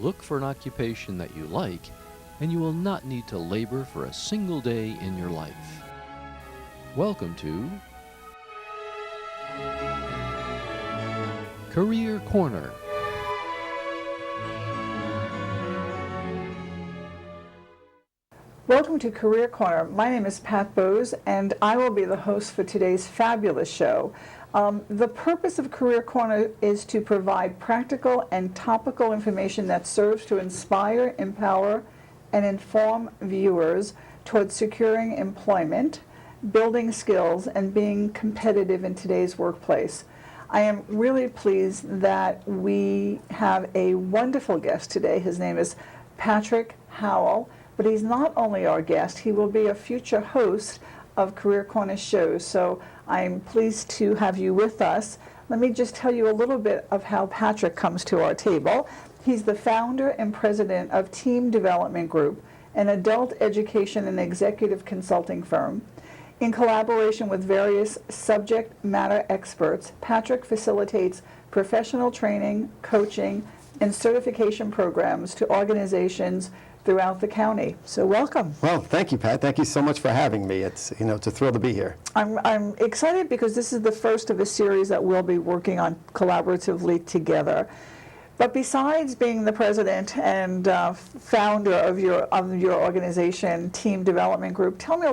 Look for an occupation that you like, and you will not need to labor for a single day in your life. Welcome to Career Corner. Welcome to Career Corner. My name is Pat Bohse, and I will be the host for today's fabulous show. The purpose of Career Corner is to provide practical and topical information that serves to inspire, empower, and inform viewers towards securing employment, building skills, and being competitive in today's workplace. I am really pleased that we have a wonderful guest today. His name is Patrick Howell, but he's not only our guest, he will be a future host of Career Corner shows. So I'm pleased to have you with us. Let me just tell you a little bit of how Patrick comes to our table. He's the founder and president of Team Development Group, an adult education and executive consulting firm. In collaboration with various subject matter experts, Patrick facilitates professional training, coaching, and certification programs to organizations throughout the county. So welcome. Well, thank you, Pat. Thank you so much for having me. It's a thrill to be here. I'm excited because this is the first of a series that we'll be working on collaboratively together. But besides being the president and founder of your organization, Team Development Group, tell me a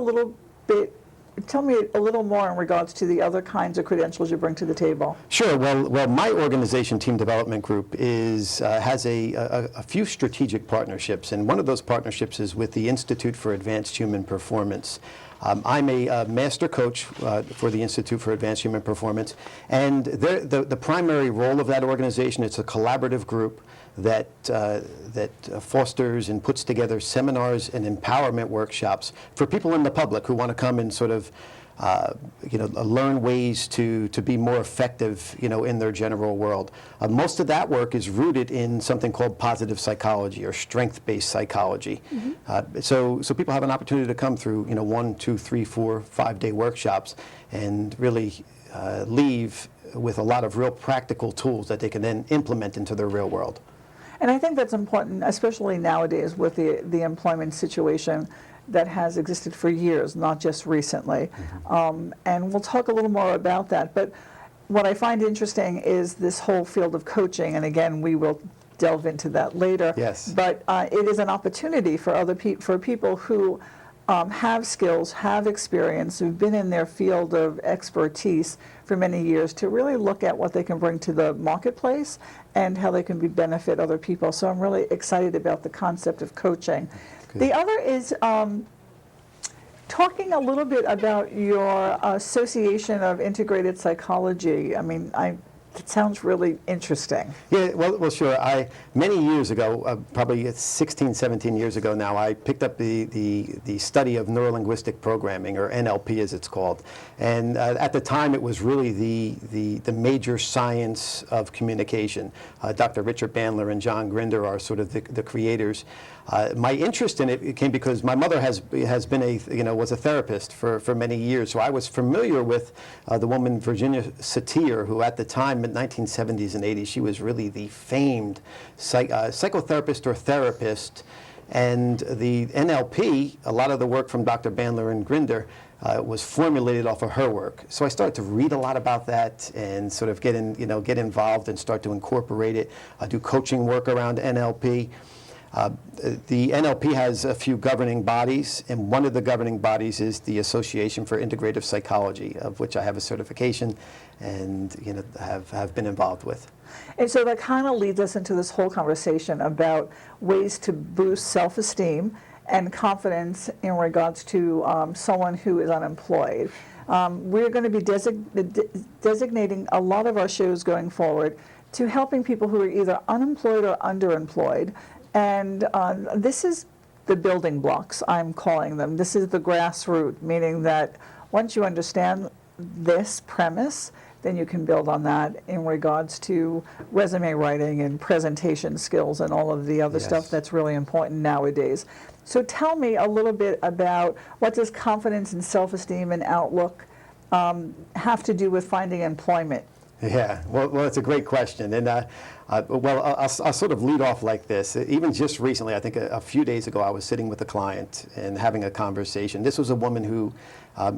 little more in regards to the other kinds of credentials you bring to the table. Sure. Well, my organization, Team Development Group, has a few strategic partnerships, and one of those partnerships is with the Institute for Advanced Human Performance. I'm a master coach for the Institute for Advanced Human Performance, and the primary role of that organization, it's a collaborative group that fosters and puts together seminars and empowerment workshops for people in the public who want to come and sort of learn ways to be more effective, in their general world. Most of that work is rooted in something called positive psychology or strength-based psychology. Mm-hmm. So people have an opportunity to come through, 1, 2, 3, 4, 5-day workshops and really leave with a lot of real practical tools that they can then implement into their real world. And I think that's important, especially nowadays with the employment situation that has existed for years, not just recently. Mm-hmm. And we'll talk a little more about that. But what I find interesting is this whole field of coaching, and again, we will delve into that later. Yes. But it is an opportunity for for people who have skills, have experience, who've been in their field of expertise for many years to really look at what they can bring to the marketplace and how they can benefit other people. So I'm really excited about the concept of coaching. Good. The other is talking a little bit about your Association of Integrated Psychology. I mean, it sounds really interesting. Yeah, well, sure. Many years ago, probably 16, 17 years ago now, I picked up the study of NeuroLinguistic Programming, or NLP as it's called. And at the time, it was really the major science of communication. Dr. Richard Bandler and John Grinder are sort of the creators. My interest in it came because my mother has been was a therapist for many years, so I was familiar with the woman Virginia Satir, who at the time, in the 1970s and 80s, she was really the famed psychotherapist or therapist. And the NLP, a lot of the work from Dr. Bandler and Grinder was formulated off of her work. So I started to read a lot about that and sort of get involved and start to incorporate it. I do coaching work around NLP. The NLP has a few governing bodies, and one of the governing bodies is the Association for Integrative Psychology, of which I have a certification and have been involved with. And so that kind of leads us into this whole conversation about ways to boost self-esteem and confidence in regards to someone who is unemployed. We're going to be designating a lot of our shows going forward to helping people who are either unemployed or underemployed. And this is the building blocks, I'm calling them. This is the grassroots, meaning that once you understand this premise, then you can build on that in regards to resume writing and presentation skills and all of the other stuff that's really important nowadays. So tell me a little bit about what does confidence and self-esteem and outlook have to do with finding employment Yeah, well, it's a great question, and I'll sort of lead off like this. Even just recently, I think a few days ago, I was sitting with a client and having a conversation. This was a woman who,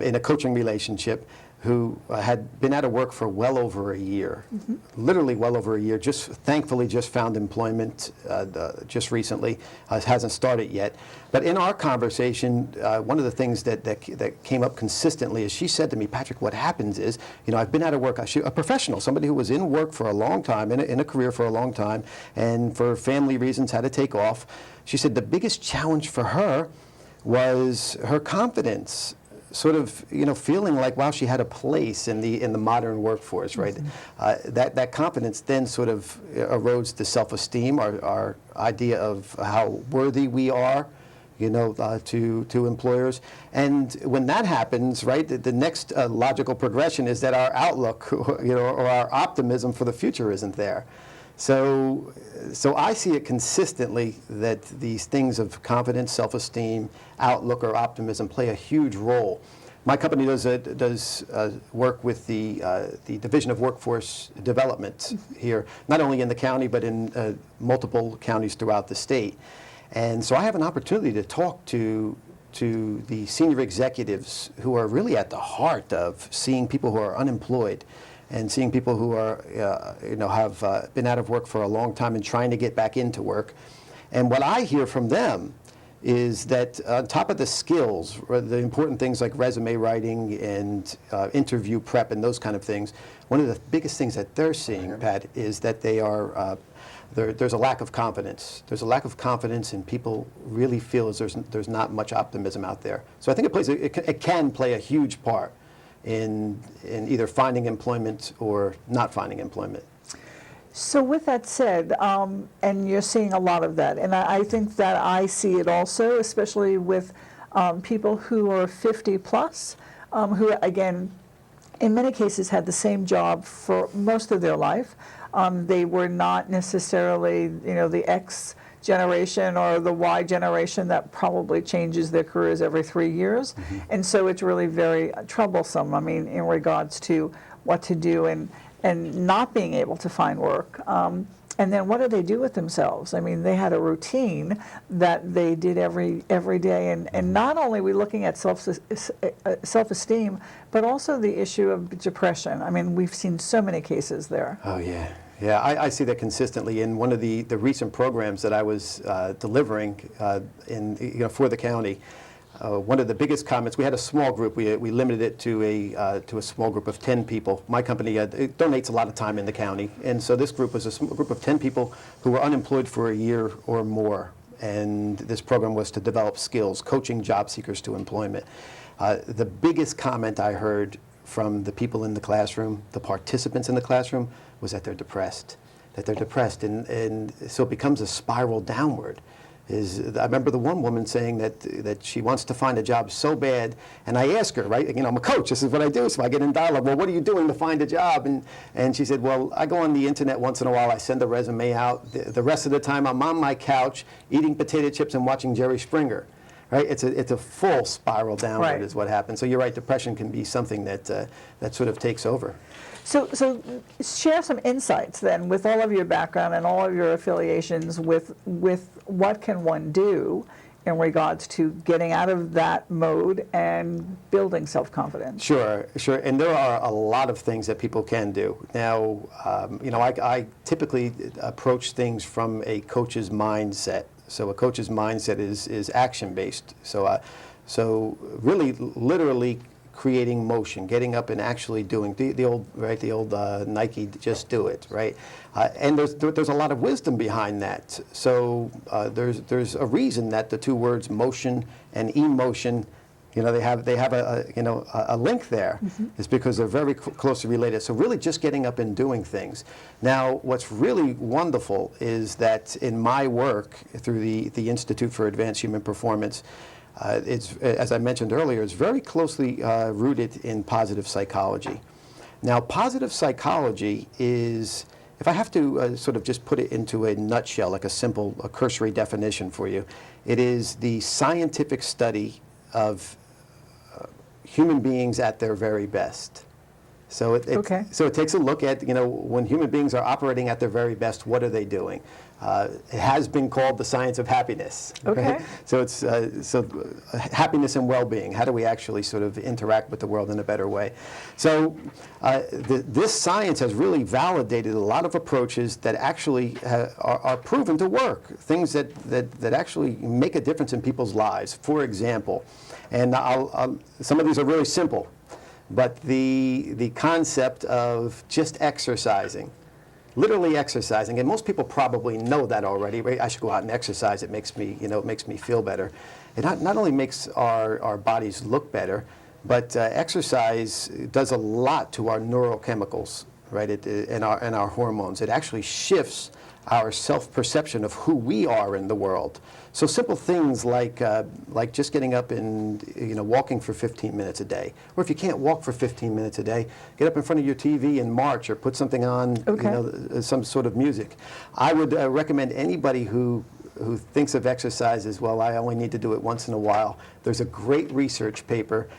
in a coaching relationship, who had been out of work for well over a year, literally well over a year. Thankfully, just found employment just recently. Hasn't started yet. But in our conversation, one of the things that came up consistently is she said to me, Patrick, what happens is, I've been out of work. A professional, somebody who was in work for a long time, in a career for a long time, and for family reasons had to take off. She said the biggest challenge for her was her confidence, sort of, feeling like, wow, she had a place in the modern workforce, right? That confidence then sort of erodes the self-esteem, our idea of how worthy we are, to employers. And when that happens, right, the next logical progression is that our outlook, or our optimism for the future isn't there. So I see it consistently that these things of confidence, self-esteem, outlook, or optimism play a huge role. My company does work with the Division of Workforce Development here, not only in the county, but in multiple counties throughout the state. And so I have an opportunity to talk to the senior executives who are really at the heart of seeing people who are unemployed and seeing people who are, have been out of work for a long time and trying to get back into work. And what I hear from them is that on top of the skills, the important things like resume writing and interview prep and those kind of things, one of the biggest things that they're seeing, Pat, is that they are, there's a lack of confidence. There's a lack of confidence, and people really feel as there's not much optimism out there. So I think it can play a huge part in either finding employment or not finding employment. So with that said, and you're seeing a lot of that, and I think that I see it also, especially with people who are 50 plus, who again, in many cases had the same job for most of their life. They were not necessarily, the X generation or the Y generation that probably changes their careers every 3 years. And so it's really very troublesome, in regards to what to do and not being able to find work. And then what do they do with themselves? They had a routine that they did every day. And not only are we looking at self-esteem, but also the issue of depression. We've seen so many cases there. Oh, yeah. Yeah, I see that consistently in one of the recent programs that I was delivering for the county. One of the biggest comments, we had a small group, we limited it to a small group of 10 people. My company it donates a lot of time in the county, and so this group was a small group of 10 people who were unemployed for a year or more, and this program was to develop skills, coaching job seekers to employment. The biggest comment I heard from the people in the classroom, the participants in the classroom, was that they're depressed, and so it becomes a spiral downward. I remember the one woman saying that she wants to find a job so bad, and I asked her, right, I'm a coach, this is what I do, so I get in dialogue, well, what are you doing to find a job? And she said, well, I go on the internet once in a while, I send a resume out, the rest of the time I'm on my couch eating potato chips and watching Jerry Springer. Right, it's a full spiral downward is what happens. So you're right, depression can be something that sort of takes over. So share some insights then, with all of your background and all of your affiliations, with what can one do in regards to getting out of that mode and building self-confidence. Sure. And there are a lot of things that people can do. Now, I typically approach things from a coach's mindset. So a coach's mindset is action-based. So really, literally creating motion, getting up and actually doing the old Nike, just do it, right? And there's a lot of wisdom behind that. So there's a reason that the two words motion and emotion, they have a link there. It's because they're very closely related. So really just getting up and doing things. Now, what's really wonderful is that in my work through the Institute for Advanced Human Performance, it's, as I mentioned earlier, it's very closely rooted in positive psychology. Now, positive psychology is, if I have to sort of just put it into a nutshell, like a cursory definition for you, it is the scientific study of human beings at their very best. So Okay. so it takes a look at, when human beings are operating at their very best, what are they doing? It has been called the science of happiness. Okay. Right? So it's happiness and well-being. How do we actually sort of interact with the world in a better way? So this science has really validated a lot of approaches that actually are proven to work. Things that actually make a difference in people's lives. For example, and some of these are really simple, but the concept of just exercising. Literally exercising, and most people probably know that already. Right? I should go out and exercise. It makes me, it makes me feel better. It not only makes our bodies look better, but exercise does a lot to our neurochemicals, right? And our hormones. It actually shifts our self-perception of who we are in the world. So simple things like just getting up and walking for 15 minutes a day, or if you can't walk for 15 minutes a day, get up in front of your TV and march, or put something on, some sort of music. I would recommend anybody who thinks of exercise as, well, I only need to do it once in a while. There's a great research paper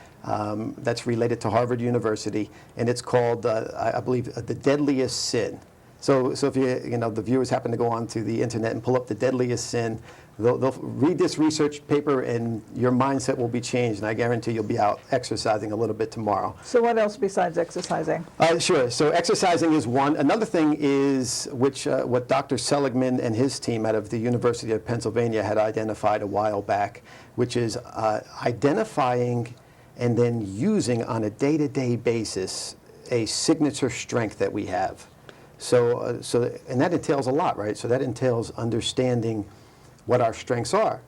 that's related to Harvard University, and it's called, I believe, The Deadliest Sin. So if the viewers happen to go onto the internet and pull up The Deadliest Sin, they'll read this research paper, and your mindset will be changed, and I guarantee you'll be out exercising a little bit tomorrow. So what else besides exercising? Sure. So exercising is one. Another thing is what Dr. Seligman and his team out of the University of Pennsylvania had identified a while back, which is identifying and then using on a day-to-day basis a signature strength that we have. So and that entails a lot, right? So that entails understanding what our strengths are.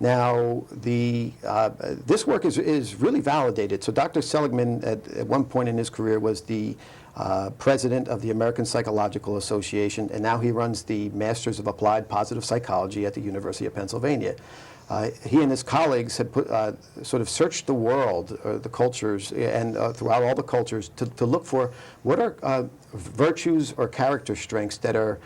Now, this work is really validated. So Dr. Seligman, at one point in his career, was the president of the American Psychological Association, and now he runs the Masters of Applied Positive Psychology at the University of Pennsylvania. He and his colleagues had sort of searched the world, the cultures, and throughout all the cultures, to look for what are virtues or character strengths that are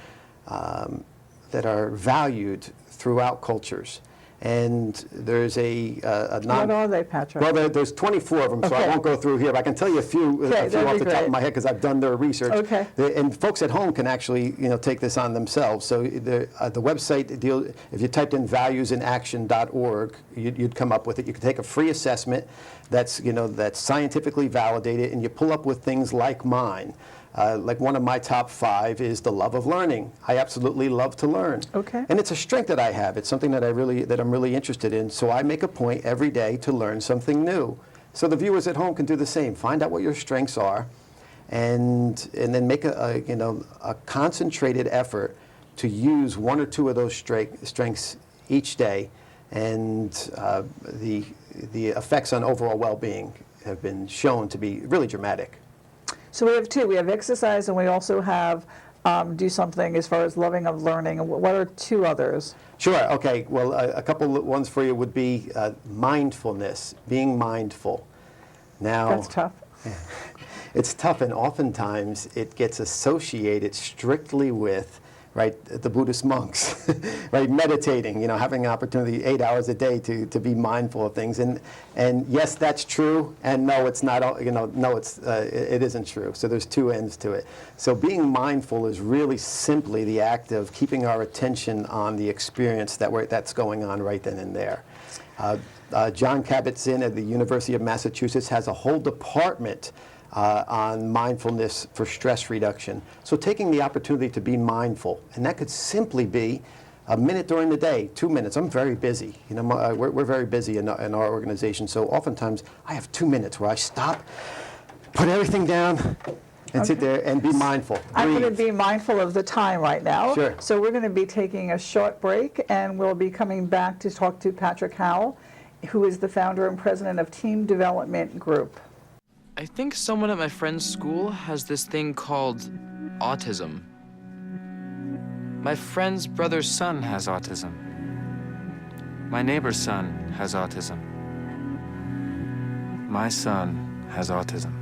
valued throughout cultures. And there's what are they, Patrick? Well, there's 24 of them, so I won't go through here, but I can tell you a few off the top of my head, because I've done their research. Okay. And folks at home can actually take this on themselves. So the website, if you typed in valuesinaction.org, you'd come up with it. You can take a free assessment that's scientifically validated, and you pull up with things like mine. Like one of my top 5 is the love of learning. I absolutely love to learn. Okay. And it's a strength that I have. It's something that I'm really interested in. So I make a point every day to learn something new. So the viewers at home can do the same. Find out what your strengths are, and then make a concentrated effort to use one or two of those strengths each day. And the effects on overall well-being have been shown to be really dramatic. So we have two. We have exercise, and we also have do something as far as loving of learning. What are two others? Sure. Okay. Well, a couple of ones for you would be mindfulness, being mindful. Now, that's tough. It's tough, and oftentimes it gets associated strictly with, right, the Buddhist monks, right, meditating, having an opportunity 8 hours a day to be mindful of things. And yes, that's true, and no, it's not, no, it isn't true. So there's two ends to it. So being mindful is really simply the act of keeping our attention on the experience that's going on right then and there. John Kabat-Zinn at the University of Massachusetts has a whole department on mindfulness for stress reduction. So taking the opportunity to be mindful, and that could simply be a minute during the day, 2 minutes. I'm very busy. We're very busy in our organization, so oftentimes I have 2 minutes where I stop, put everything down, and sit there and be mindful. I'm going to be mindful of the time right now. Sure. So we're going to be taking a short break, and we'll be coming back to talk to Patrick Howell, who is the founder and president of Team Development Group. I think someone at my friend's school has this thing called autism. My friend's brother's son has autism. My neighbor's son has autism. My son has autism.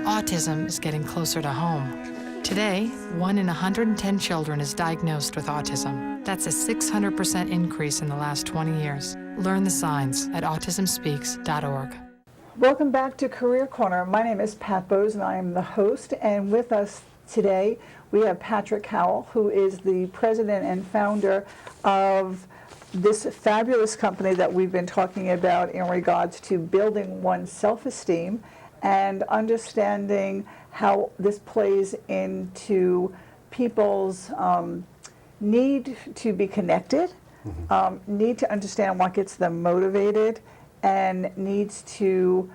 Autism is getting closer to home. Today, 1 in 110 children is diagnosed with autism. That's a 600% increase in the last 20 years. Learn the signs at autismspeaks.org. Welcome back to Career Corner. My name is Pat Bohse and I am the host, and with us today we have Patrick Howell, who is the president and founder of this fabulous company that we've been talking about in regards to building one's self-esteem and understanding how this plays into people's need to be connected, need to understand what gets them motivated, and needs to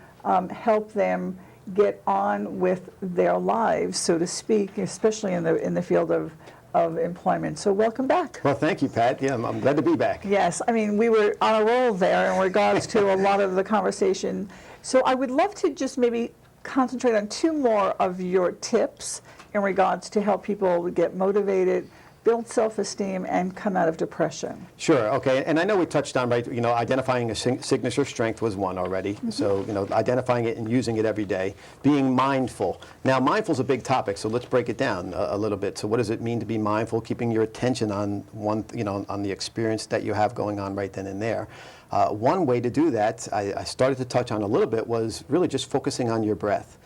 help them get on with their lives, so to speak, especially in the field of employment. So welcome back. Well, thank you, Pat. Yeah, I'm glad to be back. Yes, I mean, we were on a roll there in regards to a lot of the conversation. So I would love to just maybe concentrate on two more of your tips in regards to help people get motivated, build self-esteem, and come out of depression. Sure, okay, and I know we touched on, right, identifying a signature strength was one already, so, identifying it and using it every day, being mindful. Now, mindful is a big topic, so let's break it down a little bit. So what does it mean to be mindful, keeping your attention on on the experience that you have going on right then and there? One way to do that, I started to touch on a little bit, was really just focusing on your breath.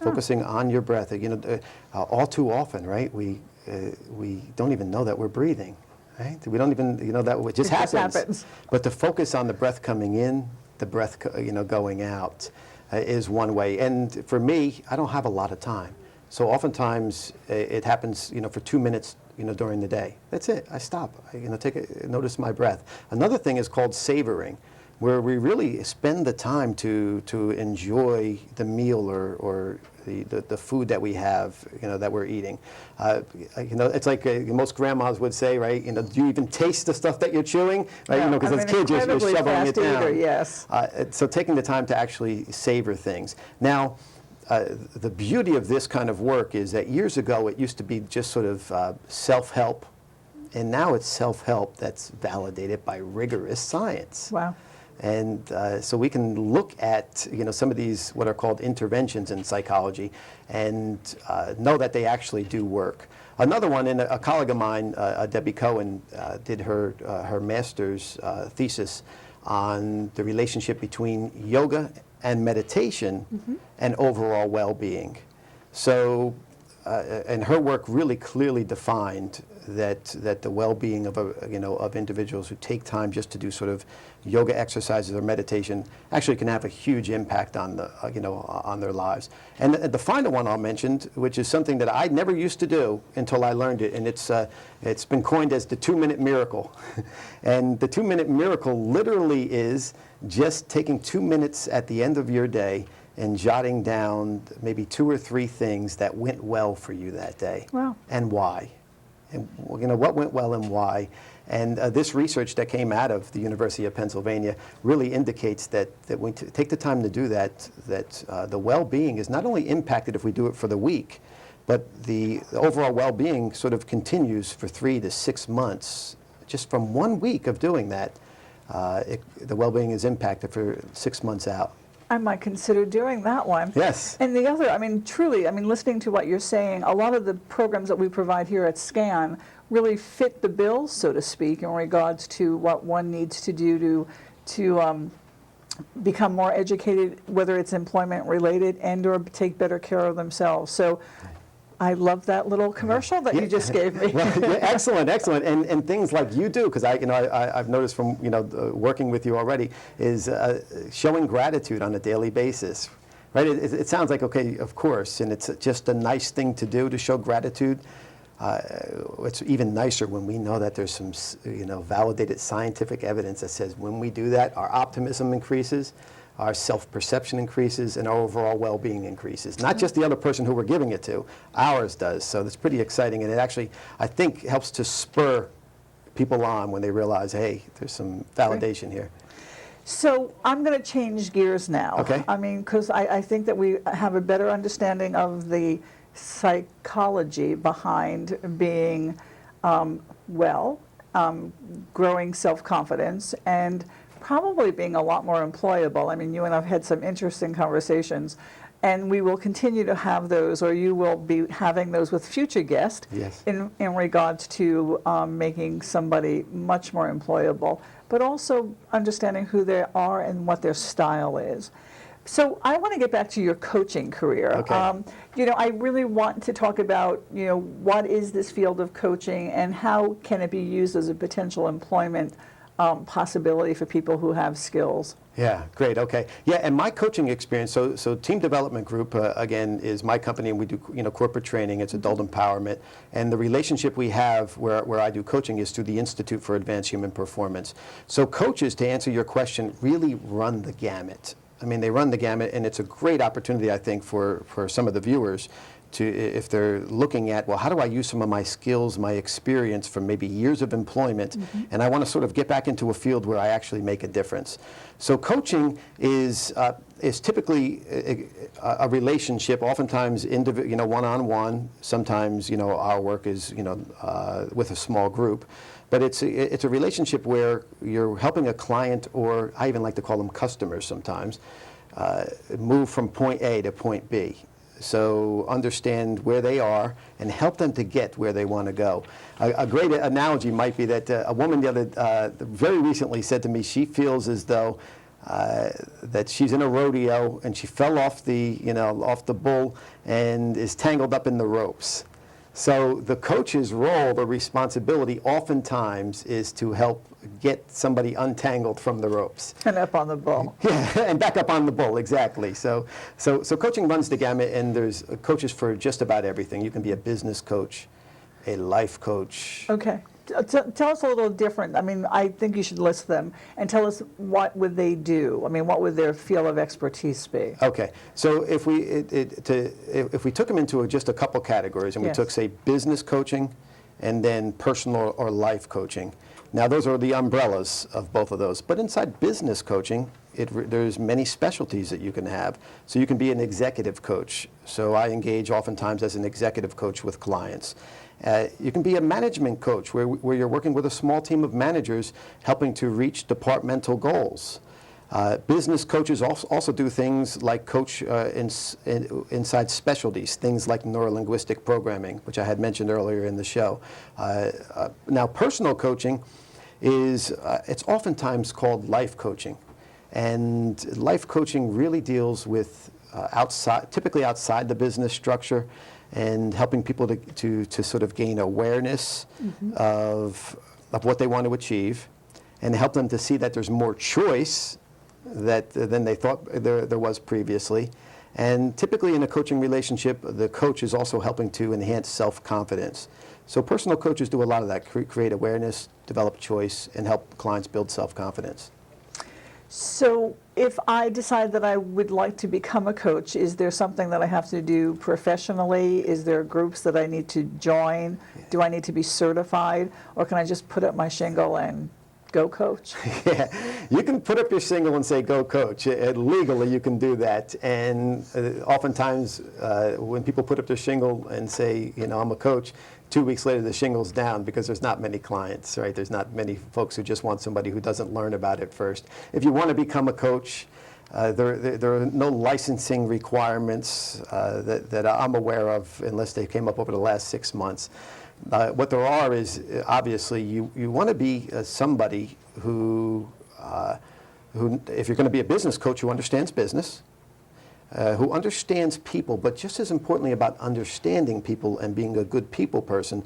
Focusing on your breath. All too often, right, we don't even know that we're breathing, right? We don't even, that it just happens. But to focus on the breath coming in, the breath, going out is one way. And for me, I don't have a lot of time. So oftentimes it happens, for 2 minutes, during the day. That's it. I stop. Notice my breath. Another thing is called savoring, where we really spend the time to enjoy the meal or the food that we have, that we're eating. It's like most grandmas would say, right? Do you even taste the stuff that you're chewing? Right? Because as kids, you're shoveling it down. Eater, yes. So taking the time to actually savor things. Now, the beauty of this kind of work is that years ago it used to be just sort of self-help, and now it's self-help that's validated by rigorous science. Wow. And so we can look at some of these what are called interventions in psychology and know that they actually do work. Another one, and a colleague of mine, Debbie Cohen, did her master's thesis on the relationship between yoga and meditation and overall well-being. So, and her work really clearly defined that the well-being of individuals who take time just to do sort of yoga exercises or meditation actually can have a huge impact on the on their lives. And the final one I'll mention, which is something that I never used to do until I learned it, and it's been coined as the 2-minute miracle. And the 2-minute miracle literally is just taking 2 minutes at the end of your day and jotting down maybe 2 or 3 things that went well for you that day. Wow. And why. And what went well and why. And this research that came out of the University of Pennsylvania really indicates that when we take the time to do that, the well-being is not only impacted if we do it for the week, but the overall well-being sort of continues for 3 to 6 months. Just from 1 week of doing that, the well-being is impacted for 6 months out. I might consider doing that one. Yes. And the other, truly, listening to what you're saying, a lot of the programs that we provide here at SCAN really fit the bill, so to speak, in regards to what one needs to do to become more educated, whether it's employment related and or take better care of themselves. So I love that little commercial that you just gave me. Well, yeah, excellent, excellent. And things like you do, because I've noticed from working with you already, is showing gratitude on a daily basis. Right? It sounds like, okay, of course, and it's just a nice thing to do to show gratitude. It's even nicer when we know that there's some validated scientific evidence that says when we do that, our optimism increases, our self-perception increases, and our overall well-being increases. Not just the other person who we're giving it to, ours does. So that's pretty exciting, and it actually, I think, helps to spur people on when they realize, hey, there's some validation here. So I'm going to change gears now. Okay. Because I think that we have a better understanding of the psychology behind being growing self-confidence, and probably being a lot more employable. You and I have had some interesting conversations, and we will continue to have those, or you will be having those with future guests. Yes. in regards to making somebody much more employable, but also understanding who they are and what their style is. So I want to get back to your coaching career. Okay. You know, I really want to talk about, you know, what is this field of coaching and how can it be used as a potential employment possibility for people who have skills? Yeah, great. Okay. Yeah, and my coaching experience. So Team Development Group again is my company, and we do corporate training. It's adult empowerment, and the relationship we have where I do coaching is through the Institute for Advanced Human Performance. So coaches, to answer your question, really run the gamut. I mean, they run the gamut, and it's a great opportunity, I think, for some of the viewers to, if they're looking at, well, how do I use some of my skills, my experience from maybe years of employment, and I want to sort of get back into a field where I actually make a difference. So coaching is typically a relationship, oftentimes one-on-one. Sometimes our work is with a small group, but it's a relationship where you're helping a client, or I even like to call them customers sometimes, move from point A to point B. So understand where they are and help them to get where they want to go. A great analogy might be that a woman very recently said to me she feels as though that she's in a rodeo and she fell off the bull and is tangled up in the ropes. So the coach's role or responsibility oftentimes is to help get somebody untangled from the ropes. And up on the bull. Yeah, and back up on the bull, exactly. So coaching runs the gamut, and there's coaches for just about everything. You can be a business coach, a life coach. Okay. Tell us a little different. I mean, I think you should list them and tell us what would they do. I mean, what would their field of expertise be? Okay. So if we took them into just a couple categories, and we Yes. took, say, business coaching and then personal or life coaching. Now, those are the umbrellas of both of those. But inside business coaching, there's many specialties that you can have. So you can be an executive coach. So I engage oftentimes as an executive coach with clients. You can be a management coach where you're working with a small team of managers helping to reach departmental goals. Business coaches also do things like coach inside specialties, things like NeuroLinguistic Programming, which I had mentioned earlier in the show. Now, personal coaching it's oftentimes called life coaching. And life coaching really deals with typically outside the business structure, and helping people to sort of gain awareness of what they want to achieve, and help them to see that there's more choice than they thought there was previously. And typically in a coaching relationship, the coach is also helping to enhance self-confidence. So personal coaches do a lot of that, create awareness, develop choice, and help clients build self-confidence. So if I decide that I would like to become a coach, is there something that I have to do professionally? Is there groups that I need to join? Do I need to be certified? Or can I just put up my shingle and go coach? Yeah, you can put up your shingle and say, go coach. Legally, you can do that. And oftentimes, when people put up their shingle and say, I'm a coach, 2 weeks later, the shingle's down because there's not many clients, right? There's not many folks who just want somebody who doesn't learn about it first. If you want to become a coach, there are no licensing requirements that I'm aware of, unless they came up over the last 6 months. What there are is, obviously, you want to be somebody who, if you're going to be a business coach, who understands business, who understands people, but just as importantly about understanding people and being a good people person.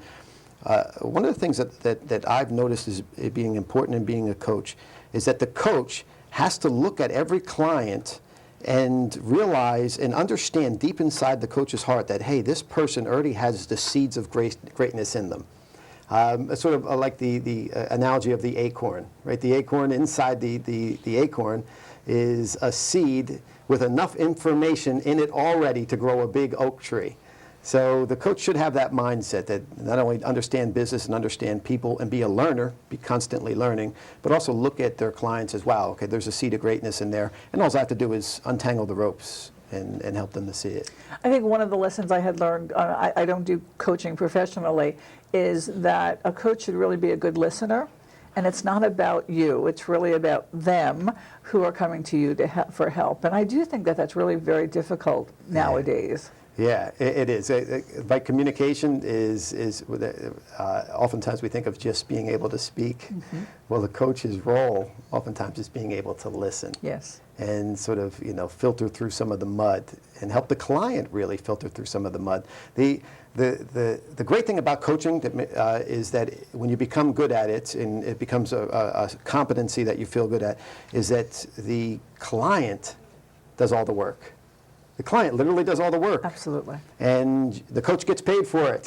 One of the things that I've noticed is being important in being a coach is that the coach has to look at every client and realize and understand deep inside the coach's heart that, hey, this person already has the seeds of greatness in them. It's sort of like the analogy of the acorn, right? The acorn, inside the acorn is a seed with enough information in it already to grow a big oak tree. So the coach should have that mindset, that not only understand business and understand people and be a learner, be constantly learning, but also look at their clients as, wow, okay, there's a seed of greatness in there, and all I have to do is untangle the ropes and help them to see it. I think one of the lessons I had learned, I don't do coaching professionally, is that a coach should really be a good listener. And it's not about you, it's really about them who are coming to you for help. And I do think that that's really very difficult nowadays. Yeah, it is. Like communication is oftentimes we think of just being able to speak. Mm-hmm. Well, the coach's role oftentimes is being able to listen. Yes. And sort of, filter through some of the mud and help the client really filter through some of the mud. The great thing about coaching is that when you become good at it and it becomes a competency that you feel good at, is that the client does all the work. The client literally does all the work. Absolutely. And the coach gets paid for it.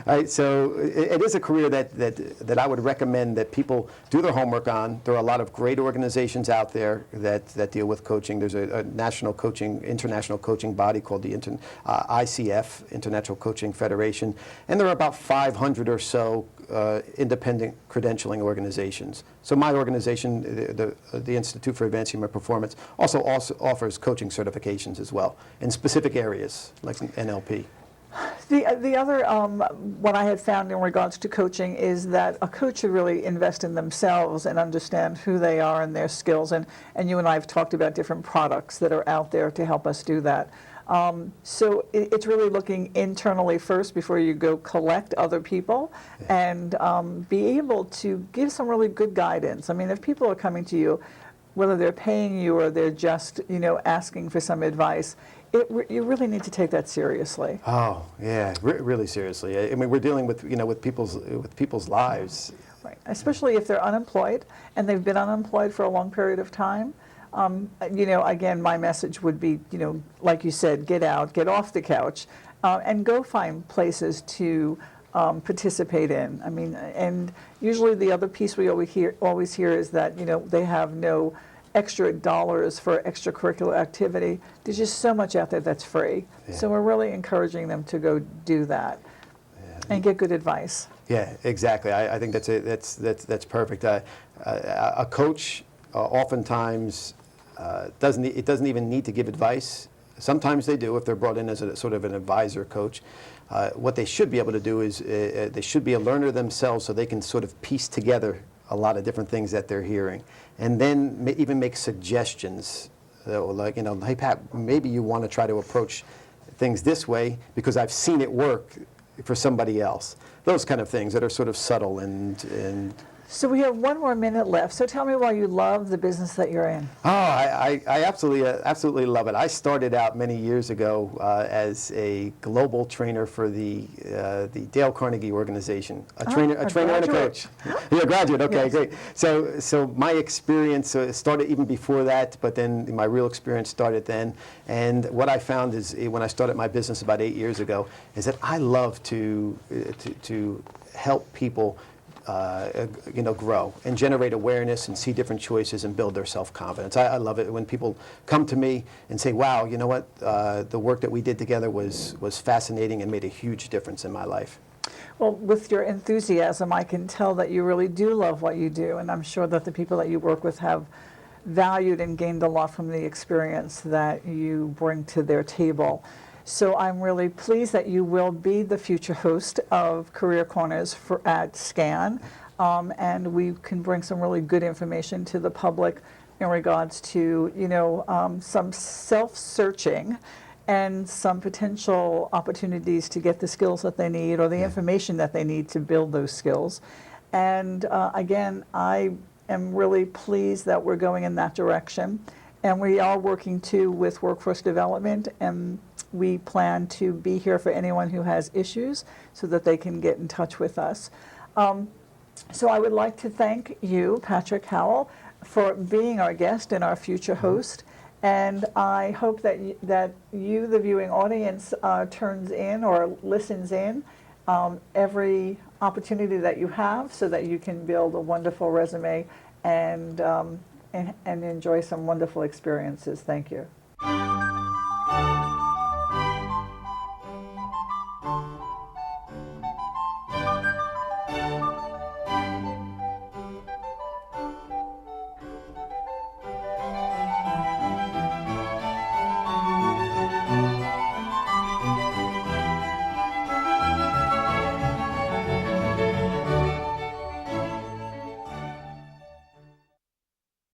Right? So it is a career that I would recommend that people do their homework on. There are a lot of great organizations out there that deal with coaching. There's a international coaching body called the ICF, International Coaching Federation. And there are about 500 or so independent credentialing organizations. So my organization, the Institute for Advanced Human Performance, also offers coaching certifications as well in specific areas like NLP. The other, what I had found in regards to coaching is that a coach should really invest in themselves and understand who they are and their skills. And you and I have talked about different products that are out there to help us do that. So it's really looking internally first before you go collect other people, and be able to give some really good guidance. I mean, if people are coming to you, whether they're paying you or they're just, asking for some advice, you really need to take that seriously. Oh, yeah, really seriously. I mean, we're dealing with, with people's lives. Right, especially if they're unemployed and they've been unemployed for a long period of time. Again, my message would be, like you said, get out, get off the couch, and go find places to participate in. I mean, and usually the other piece we always hear is that, they have no extra dollars for extracurricular activity. There's just so much out there that's free. Yeah. So we're really encouraging them to go do that and get good advice. Yeah, exactly. I think that's perfect. A coach oftentimes doesn't even need to give advice. Sometimes they do if they're brought in as a sort of an advisor coach. What they should be able to do is they should be a learner themselves, so they can sort of piece together a lot of different things that they're hearing, and then even make suggestions. Like, hey Pat, maybe you want to try to approach things this way because I've seen it work for somebody else. Those kind of things that are sort of subtle and. So we have one more minute left. So tell me why you love the business that you're in. Oh, I absolutely love it. I started out many years ago as a global trainer for the Dale Carnegie organization. A trainer and a coach. You're a graduate. Okay, yes. Great. So my experience started even before that, but then my real experience started then. And what I found is when I started my business about 8 years ago, is that I love to help people grow and generate awareness and see different choices and build their self-confidence. I love it when people come to me and say, wow, you know what, the work that we did together was fascinating and made a huge difference in my life. Well, with your enthusiasm, I can tell that you really do love what you do, and I'm sure that the people that you work with have valued and gained a lot from the experience that you bring to their table. So I'm really pleased that you will be the future host of Career Corners at SCAN, and we can bring some really good information to the public in regards to, some self-searching and some potential opportunities to get the skills that they need or the information that they need to build those skills. And again, I am really pleased that we're going in that direction. And we are working too with workforce development, and we plan to be here for anyone who has issues so that they can get in touch with us. So I would like to thank you, Patrick Howell, for being our guest and our future host. And I hope that you, the viewing audience, turns in or listens in every opportunity that you have so that you can build a wonderful resume and enjoy some wonderful experiences. Thank you.